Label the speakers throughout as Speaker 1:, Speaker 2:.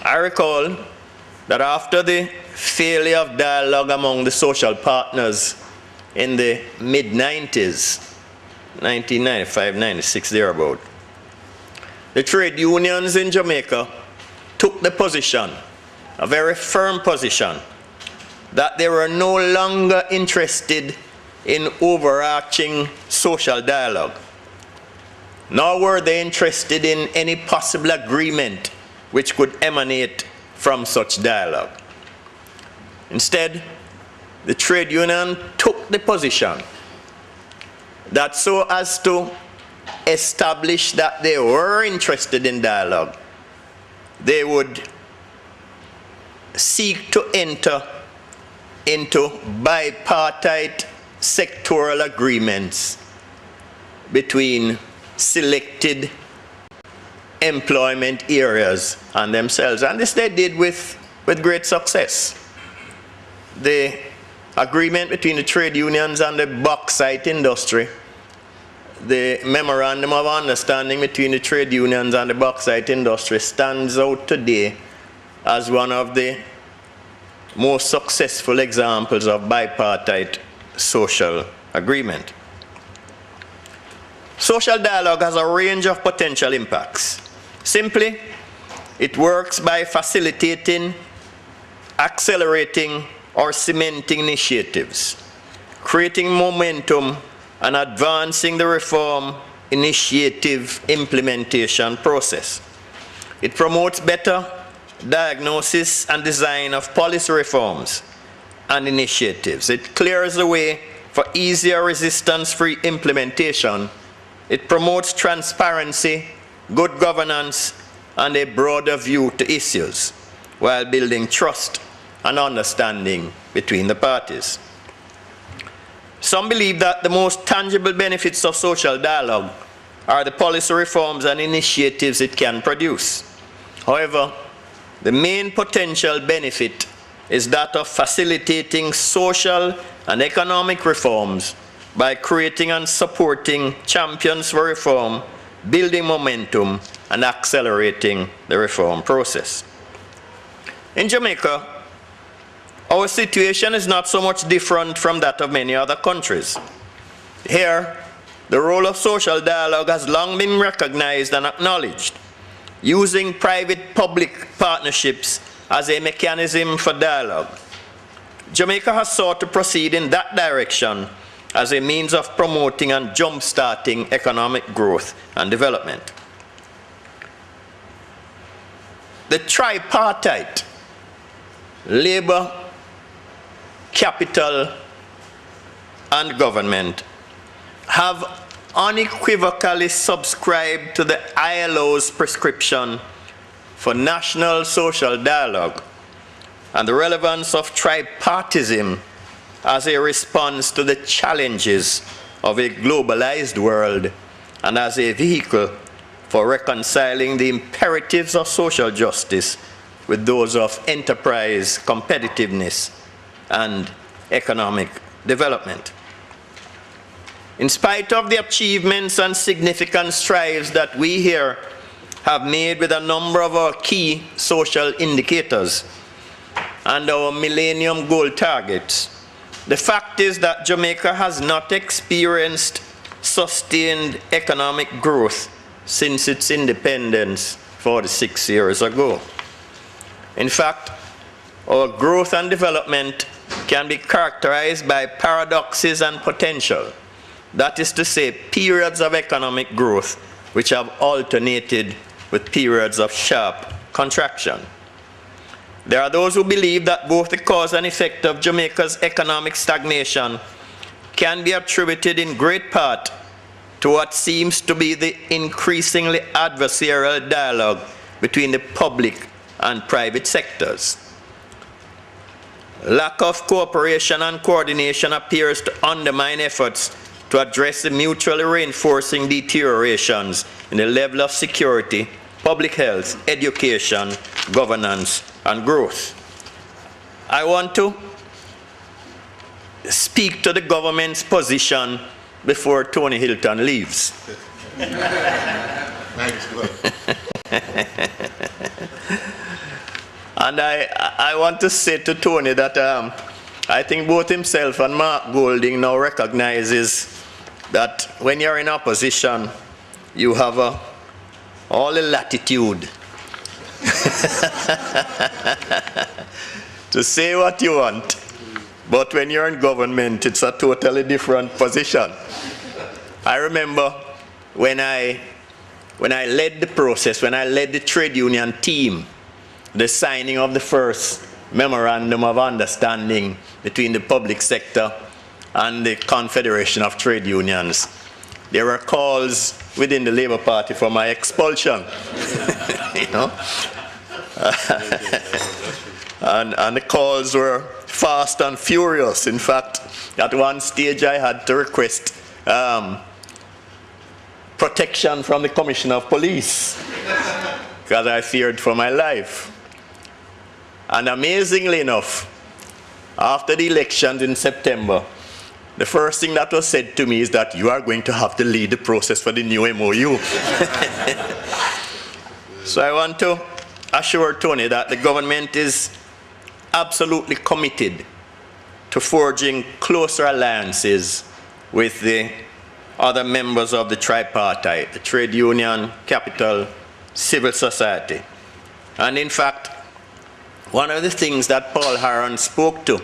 Speaker 1: I recall that after the failure of dialogue among the social partners in the mid-90s, 1995, 96, thereabout, the trade unions in Jamaica took the position, a very firm position, that they were no longer interested in overarching social dialogue, nor were they interested in any possible agreement which could emanate from such dialogue. Instead, the trade union took the position that so as to establish that they were interested in dialogue, they would seek to enter into bipartite sectoral agreements between selected employment areas and themselves. And this they did with great success. The agreement between the trade unions and the bauxite industry, the memorandum of understanding between the trade unions and the bauxite industry, stands out today as one of the most successful examples of bipartite social agreement. Social dialogue has a range of potential impacts. Simply, it works by facilitating, accelerating, or cementing initiatives, creating momentum and advancing the reform initiative implementation process. It promotes better diagnosis and design of policy reforms and initiatives. It clears the way for easier resistance-free implementation. It promotes transparency, good governance, and a broader view to issues, while building trust and understanding between the parties. Some believe that the most tangible benefits of social dialogue are the policy reforms and initiatives it can produce. However, the main potential benefit is that of facilitating social and economic reforms by creating and supporting champions for reform, building momentum, and accelerating the reform process. In Jamaica, our situation is not so much different from that of many other countries. Here, the role of social dialogue has long been recognized and acknowledged, using private-public partnerships as a mechanism for dialogue. Jamaica has sought to proceed in that direction as a means of promoting and jump-starting economic growth and development. The tripartite labor, capital, and government have unequivocally subscribed to the ILO's prescription for national social dialogue and the relevance of tripartism as a response to the challenges of a globalized world and as a vehicle for reconciling the imperatives of social justice with those of enterprise, competitiveness, and economic development. In spite of the achievements and significant strides that we here have made with a number of our key social indicators and our Millennium Goal targets, the fact is that Jamaica has not experienced sustained economic growth since its independence 46 years ago. In fact, our growth and development can be characterized by paradoxes and potential. That is to say, periods of economic growth which have alternated with periods of sharp contraction. There are those who believe that both the cause and effect of Jamaica's economic stagnation can be attributed in great part to what seems to be the increasingly adversarial dialogue between the public and private sectors. Lack of cooperation and coordination appears to undermine efforts to address the mutually reinforcing deteriorations in the level of security, public health, education, governance, and growth. I want to speak to the government's position before Tony Hilton leaves. And I want to say to Tony that I think both himself and Mark Golding now recognizes that when you're in opposition, you have all the latitude to say what you want. But when you're in government, it's a totally different position. I remember when I led the process, when I led the trade union team, the signing of the first memorandum of understanding between the public sector and the Confederation of Trade Unions, there were calls within the Labour Party for my expulsion. You know? And the calls were fast and furious. In fact, at one stage I had to request protection from the Commissioner of Police because I feared for my life. And amazingly enough, after the elections in September, the first thing that was said to me is that you are going to have to lead the process for the new MOU. So I want to assure Tony that the government is absolutely committed to forging closer alliances with the other members of the tripartite, the trade union, capital, civil society. And in fact, one of the things that Paul Harron spoke to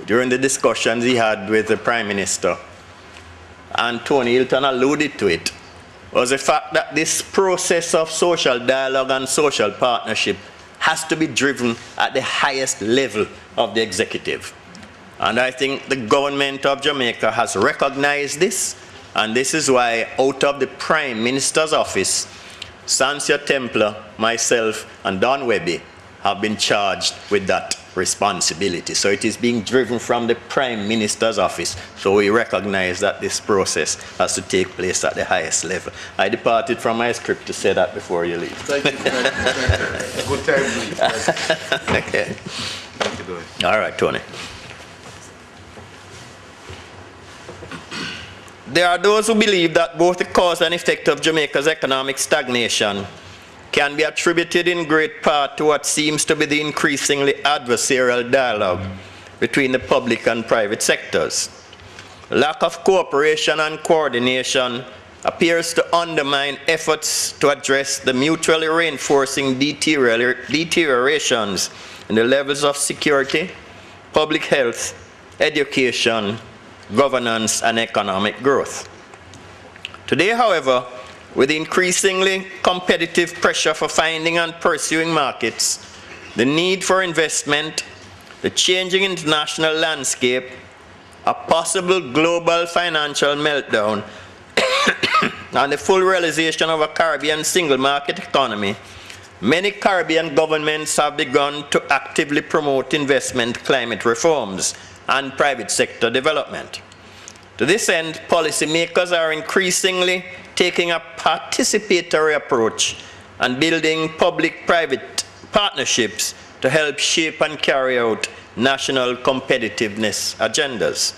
Speaker 1: during the discussions he had with the Prime Minister, and Tony Hilton alluded to it, was the fact that this process of social dialogue and social partnership has to be driven at the highest level of the executive. And I think the government of Jamaica has recognized this, and this is why out of the Prime Minister's office, Sansia Templar, myself, and Don Webby have been charged with that responsibility. So it is being driven from the Prime Minister's office. So we recognize that this process has to take place at the highest level. I departed from my script to say that before you leave.
Speaker 2: Thank you. Good time, please.
Speaker 1: Okay.
Speaker 2: Thank you.
Speaker 1: All right, Tony. There are those who believe that both the cause and effect of Jamaica's economic stagnation can be attributed in great part to what seems to be the increasingly adversarial dialogue between the public and private sectors. Lack of cooperation and coordination appears to undermine efforts to address the mutually reinforcing deteriorations in the levels of security, public health, education, governance, and economic growth. Today, however, with increasingly competitive pressure for finding and pursuing markets, the need for investment, the changing international landscape, a possible global financial meltdown, and the full realization of a Caribbean single market economy, many Caribbean governments have begun to actively promote investment climate reforms and private sector development. To this end, policymakers are increasingly taking a participatory approach and building public-private partnerships to help shape and carry out national competitiveness agendas.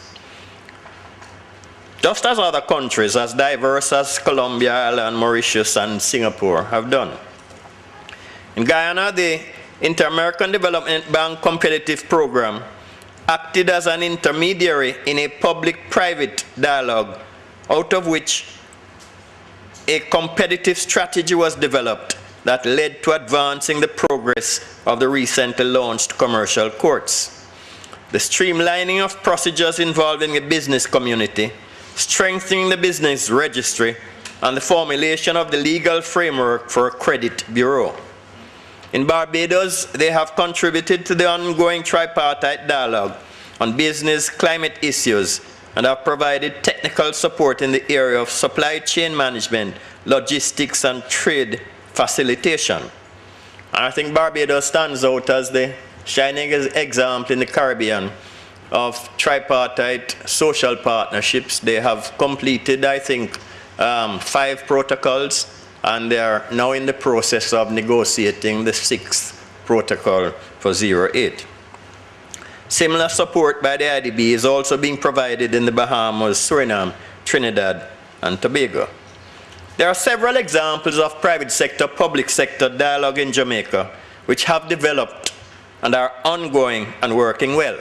Speaker 1: Just as other countries as diverse as Colombia, Ireland, Mauritius, and Singapore have done. In Guyana, the Inter-American Development Bank Competitive Program acted as an intermediary in a public-private dialogue, out of which a competitive strategy was developed that led to advancing the progress of the recently launched commercial courts. The streamlining of procedures involving the business community, strengthening the business registry, and the formulation of the legal framework for a credit bureau. In Barbados, they have contributed to the ongoing tripartite dialogue on business climate issues and have provided technical support in the area of supply chain management, logistics, and trade facilitation. And I think Barbados stands out as the shining example in the Caribbean of tripartite social partnerships. They have completed, I think, 5 protocols, and they are now in the process of negotiating the 6th protocol for 08. Similar support by the IDB is also being provided in the Bahamas, Suriname, Trinidad, and Tobago. There are several examples of private sector, public sector dialogue in Jamaica which have developed and are ongoing and working well.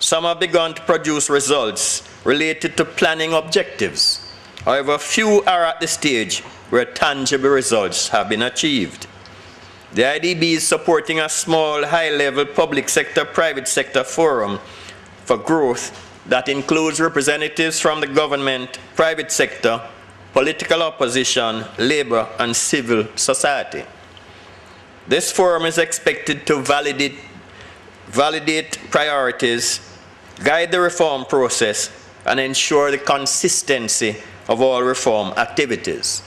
Speaker 1: Some have begun to produce results related to planning objectives. However, few are at the stage where tangible results have been achieved. The IDB is supporting a small, high-level public sector, private sector forum for growth that includes representatives from the government, private sector, political opposition, labor, and civil society. This forum is expected to validate priorities, guide the reform process, and ensure the consistency of all reform activities.